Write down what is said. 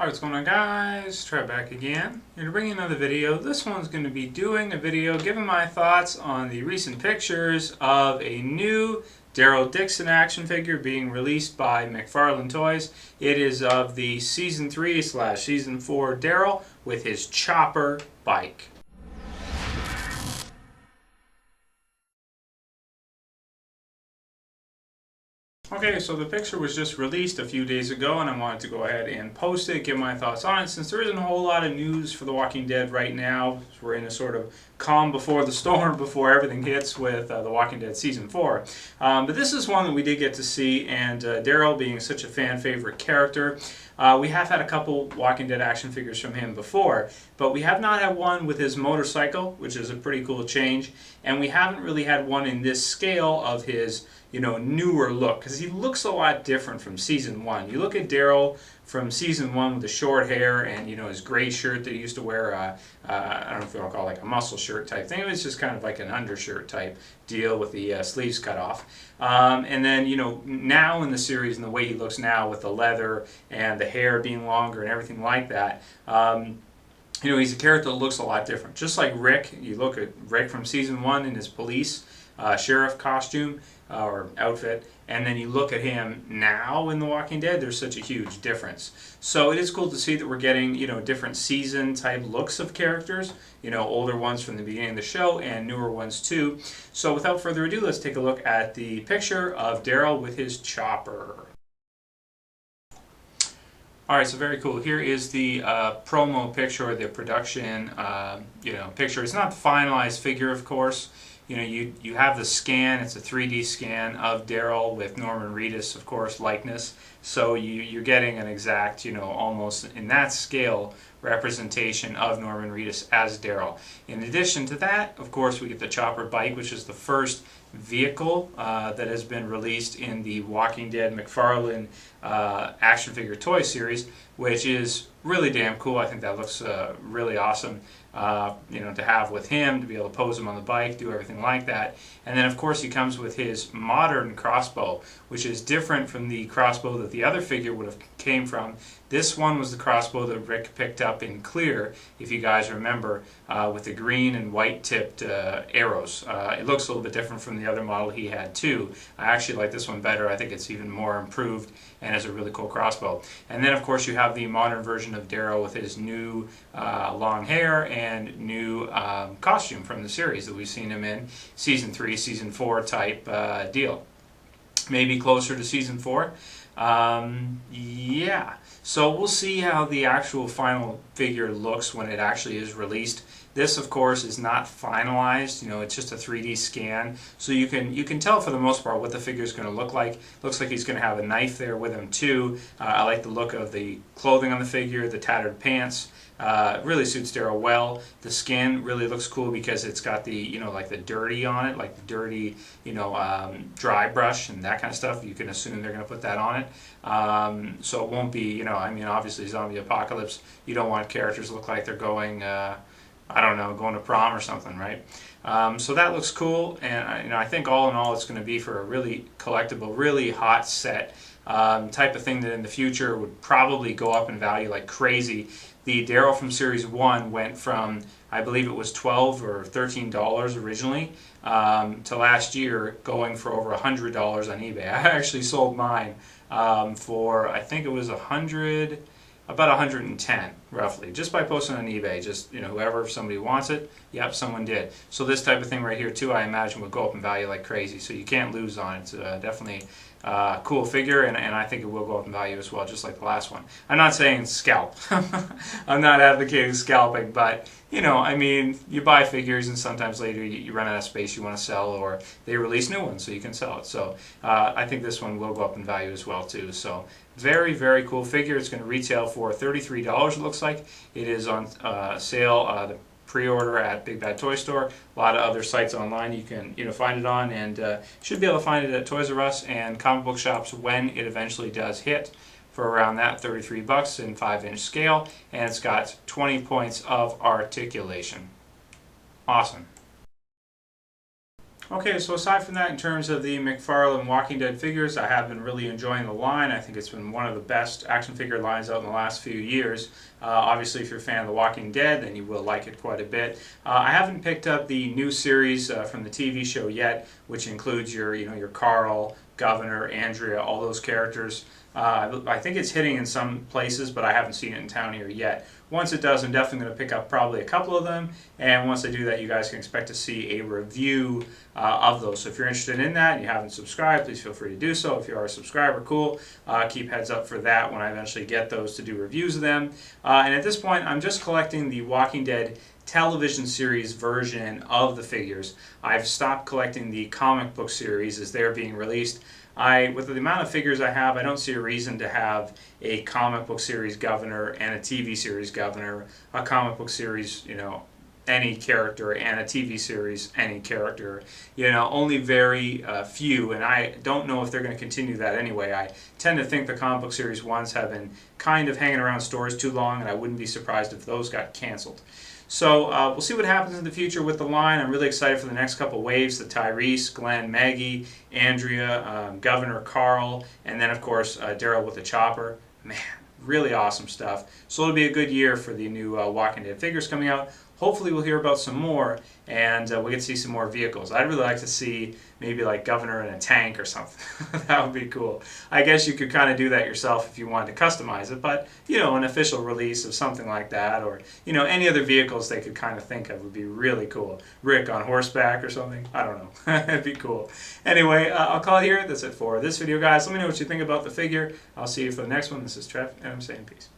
Alright, what's going on, guys? Try back again. Here to bring you another video. This one's going to be doing a video giving my thoughts on the recent pictures of a new Daryl Dixon action figure being released by McFarlane Toys. It is of the Season 3/Season 4 Daryl with his chopper bike. Okay, so the picture was just released a few days ago, and I wanted to go ahead and post it, give my thoughts on it, since there isn't a whole lot of news for The Walking Dead right now. We're in a sort of calm before the storm, before everything hits with The Walking Dead Season 4. But this is one that we did get to see, and Daryl being such a fan-favorite character, we have had a couple Walking Dead action figures from him before, but we have not had one with his motorcycle, which is a pretty cool change, and we haven't really had one in this scale of his, newer look, because he looks a lot different from Season 1. You look at Daryl from Season 1 with the short hair and, his gray shirt that he used to wear, I don't know if you want to call it like a muscle shirt type thing. It was just kind of like an undershirt type deal with the sleeves cut off. And then, now in the series and the way he looks now with the leather and the hair being longer and everything like that, he's a character that looks a lot different. Just like Rick, you look at Rick from Season 1 in his police sheriff costume or outfit, and then you look at him now in The Walking Dead, there's such a huge difference. So it is cool to see that we're getting, different season type looks of characters, older ones from the beginning of the show and newer ones too. So without further ado, let's take a look at the picture of Daryl with his chopper. Alright, so very cool. Here is the promo picture, or the production picture. It's not the finalized figure, of course. You have the scan. It's a 3D scan of Daryl with Norman Reedus, of course, likeness. So you're getting an exact, almost in that scale, representation of Norman Reedus as Daryl. In addition to that, of course, we get the chopper bike, which is the first vehicle that has been released in the Walking Dead McFarlane action figure toy series, which is really damn cool. I think that looks really awesome, to have with him, to be able to pose him on the bike, do everything like that. And then, of course, he comes with his modern crossbow, which is different from the crossbow that the other figure would have came from. This one was the crossbow that Rick picked up in clear, if you guys remember, with the green and white tipped arrows. It looks a little bit different from the other model he had too. I actually like this one better. I think it's even more improved and is a really cool crossbow. And then, of course, you have the modern version of Daryl with his new long hair and new costume from the series that we've seen him in Season 3, Season 4 type deal. Maybe closer to Season 4. Yeah, so we'll see how the actual final figure looks when it actually is released. This, of course, is not finalized. It's just a 3D scan, so you can tell for the most part what the figure is going to look like. Looks like he's going to have a knife there with him too. I like the look of the clothing on the figure, the tattered pants. Really suits Daryl well. The skin really looks cool because it's got the, like the dirty on it, like the dirty, dry brush and that kind of stuff. You can assume they're going to put that on it. So it won't be, obviously zombie apocalypse, you don't want characters to look like they're going, I don't know, going to prom or something, right? So that looks cool, and I think all in all it's going to be for a really collectible, really hot set type of thing that in the future would probably go up in value like crazy. The Daryl from Series 1 went from, I believe it was $12 or $13 originally, to last year going for over $100 on eBay. I actually sold mine for, I think it was about 110 roughly, just by posting on eBay. Just, whoever, if somebody wants it, yep, someone did. So this type of thing right here too, I imagine would go up in value like crazy, so you can't lose on it. It's definitely a cool figure, and I think it will go up in value as well, just like the last one. I'm not saying scalp. I'm not advocating scalping, but you buy figures and sometimes later you run out of space you want to sell, or they release new ones so you can sell it. So I think this one will go up in value as well too. So very, very cool figure. It's going to retail for $33, it looks like. It is on sale, the pre-order at Big Bad Toy Store. A lot of other sites online you can find it on, and should be able to find it at Toys R Us and comic book shops when it eventually does hit, for around that $33 in 5-inch scale, and it's got 20 points of articulation. Awesome. Okay, so aside from that, in terms of the McFarlane Walking Dead figures, I have been really enjoying the line. I think it's been one of the best action figure lines out in the last few years. Obviously, if you're a fan of The Walking Dead, then you will like it quite a bit. I haven't picked up the new series from the TV show yet, which includes your Carl, Governor, Andrea, all those characters. I think it's hitting in some places, but I haven't seen it in town here yet. Once it does, I'm definitely going to pick up probably a couple of them, and once I do that, you guys can expect to see a review of those. So if you're interested in that and you haven't subscribed, please feel free to do so. If you are a subscriber, cool. Keep heads up for that when I eventually get those to do reviews of them. And at this point, I'm just collecting the Walking Dead television series version of the figures. I've stopped collecting the comic book series as they're being released. With the amount of figures I have, I don't see a reason to have a comic book series Governor and a TV series Governor, a comic book series, any character, and a TV series any character. Only very few, and I don't know if they're going to continue that anyway. I tend to think the comic book series ones have been kind of hanging around stores too long, and I wouldn't be surprised if those got canceled. So we'll see what happens in the future with the line. I'm really excited for the next couple waves, the Tyrese, Glenn, Maggie, Andrea, Governor Carl, and then of course Daryl with the chopper. Man, really awesome stuff. So it'll be a good year for the new Walking Dead figures coming out. Hopefully we'll hear about some more, and we get to see some more vehicles. I'd really like to see maybe like Governor in a tank or something. That would be cool. I guess you could kind of do that yourself if you wanted to customize it, but an official release of something like that, or any other vehicles they could kind of think of would be really cool. Rick on horseback or something. I don't know. It'd be cool. Anyway, I'll call it here. That's it for this video, guys. Let me know what you think about the figure. I'll see you for the next one. This is Trev, and I'm saying peace.